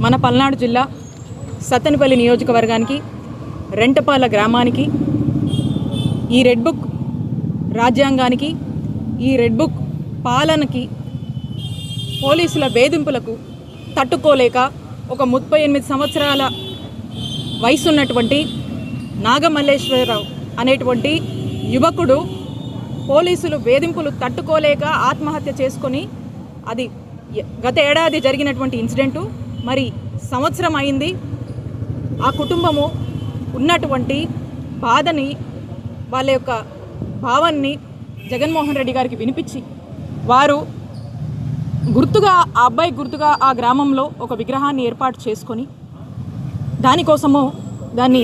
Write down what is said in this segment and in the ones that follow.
మన పల్నాడు జిల్లా సత్తెనపల్లి నియోజకవర్గానికి రెంటపాల గ్రామానికి ఈ రెడ్ బుక్ రాజ్యాంగానికి ఈ రెడ్ బుక్ పాలనకి పోలీసుల వేధింపులకు తట్టుకోలేక ఒక 38 సంవత్సరాల వయసున్నటువంటి నాగమల్లేశ్వరరావు అనేటువంటి యువకుడు పోలీసులు వేధింపులు తట్టుకోలేక ఆత్మహత్య చేసుకొని అది గత ఏడాది జరిగినటువంటి ఇన్సిడెంటు. మరి సంవత్సరం అయింది. ఆ కుటుంబము ఉన్నటువంటి బాధని వాళ్ళ యొక్క భావాన్ని జగన్మోహన్ రెడ్డి గారికి వినిపించి వారు గుర్తుగా ఆ అబ్బాయి గుర్తుగా ఆ గ్రామంలో ఒక విగ్రహాన్ని ఏర్పాటు చేసుకొని దానికోసము దాన్ని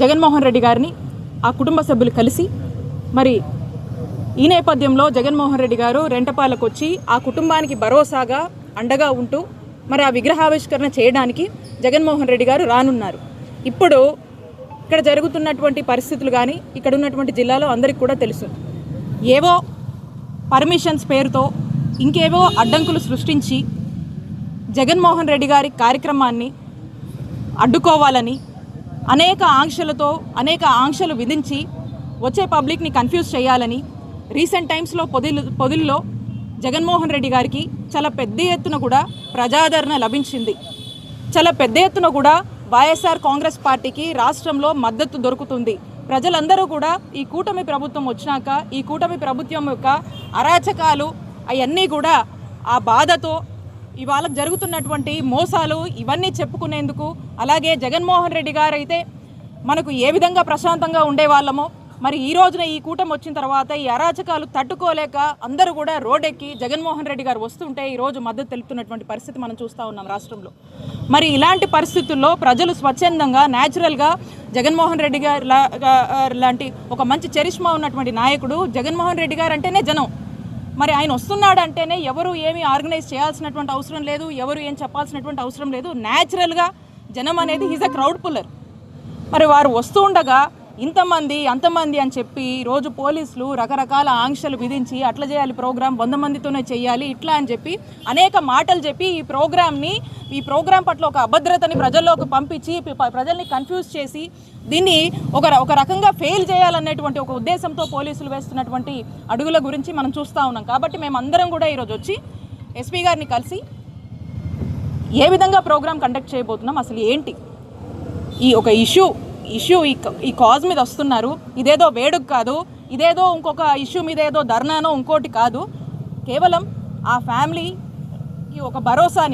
జగన్మోహన్ రెడ్డి గారిని ఆ కుటుంబ సభ్యులు కలిసి మరి ఈ నేపథ్యంలో జగన్మోహన్ రెడ్డి గారు రెంటపాలకు వచ్చి ఆ కుటుంబానికి భరోసాగా అండగా ఉంటూ మరి ఆ విగ్రహావిష్కరణ చేయడానికి జగన్మోహన్ రెడ్డి గారు రానున్నారు. ఇప్పుడు ఇక్కడ జరుగుతున్నటువంటి పరిస్థితులు కానీ ఇక్కడ ఉన్నటువంటి జిల్లాలో అందరికీ కూడా తెలుసు. ఏవో పర్మిషన్స్ పేరుతో ఇంకేవో అడ్డంకులు సృష్టించి జగన్మోహన్ రెడ్డి గారి కార్యక్రమాన్ని అడ్డుకోవాలని అనేక ఆంక్షలు విధించి వచ్చే పబ్లిక్ని కన్ఫ్యూజ్ చేయాలని రీసెంట్ టైమ్స్లో పొదిల్లో జగన్మోహన్ రెడ్డి గారికి చాలా పెద్ద ఎత్తున కూడా ప్రజాదరణ లభించింది. చాలా పెద్ద ఎత్తున కూడా వైఎస్ఆర్ కాంగ్రెస్ పార్టీకి రాష్ట్రంలో మద్దతు దొరుకుతుంది. ప్రజలందరూ కూడా ఈ కూటమి ప్రభుత్వం వచ్చినాక ఈ కూటమి ప్రభుత్వం యొక్క అరాచకాలు అవన్నీ కూడా ఆ బాధతో ఇవాళ జరుగుతున్నటువంటి మోసాలు ఇవన్నీ చెప్పుకునేందుకు, అలాగే జగన్మోహన్ రెడ్డి గారు అయితే మనకు ఏ విధంగా ప్రశాంతంగా ఉండేవాళ్ళమో మరి ఈ రోజున ఈ కూటమి వచ్చిన తర్వాత ఈ అరాచకాలు తట్టుకోలేక అందరూ కూడా రోడ్డెక్కి జగన్మోహన్ రెడ్డి గారు వస్తుంటే ఈరోజు మద్దతు తెలుపుతున్నటువంటి పరిస్థితి మనం చూస్తూ ఉన్నాం రాష్ట్రంలో. మరి ఇలాంటి పరిస్థితుల్లో ప్రజలు స్వచ్ఛందంగా న్యాచురల్గా జగన్మోహన్ రెడ్డి గారు లాంటి ఒక మంచి చరిష్మా ఉన్నటువంటి నాయకుడు జగన్మోహన్ రెడ్డి గారు అంటేనే జనం. మరి ఆయన వస్తున్నాడు అంటేనే ఎవరు ఏమి ఆర్గనైజ్ చేయాల్సినటువంటి అవసరం లేదు, ఎవరు ఏం చెప్పాల్సినటువంటి అవసరం లేదు. న్యాచురల్గా జనం అనేది ఈజ్ అ క్రౌడ్ పుల్లర్. మరి వారు వస్తూ ఉండగా ఇంతమంది అంతమంది అని చెప్పి ఈరోజు పోలీసులు రకరకాల ఆంక్షలు విధించి అట్లా చేయాలి, ప్రోగ్రాం 100 మందితోనే చేయాలి ఇట్లా అని చెప్పి అనేక మాటలు చెప్పి ఈ ప్రోగ్రాం పట్ల ఒక అభద్రతని ప్రజల్లోకి పంపించి ప్రజల్ని కన్ఫ్యూజ్ చేసి దీన్ని ఒక రకంగా ఫెయిల్ చేయాలనేటువంటి ఒక ఉద్దేశంతో పోలీసులు వేస్తున్నటువంటి అడుగుల గురించి మనం చూస్తూ ఉన్నాం. కాబట్టి మేమందరం కూడా ఈరోజు వచ్చి ఎస్పీ గారిని కలిసి ఏ విధంగా ప్రోగ్రాం కండక్ట్ చేయబోతున్నాం, అసలు ఏంటి ఈ ఒక ఇష్యూ ఈ కాజ్ మీద వస్తున్నారు, ఇదేదో వేడుక కాదు, ఇదేదో ఇంకొక ఇష్యూ మీద ఏదో ధర్నానో ఇంకోటి కాదు, కేవలం ఆ ఫ్యామిలీకి ఒక భరోసాని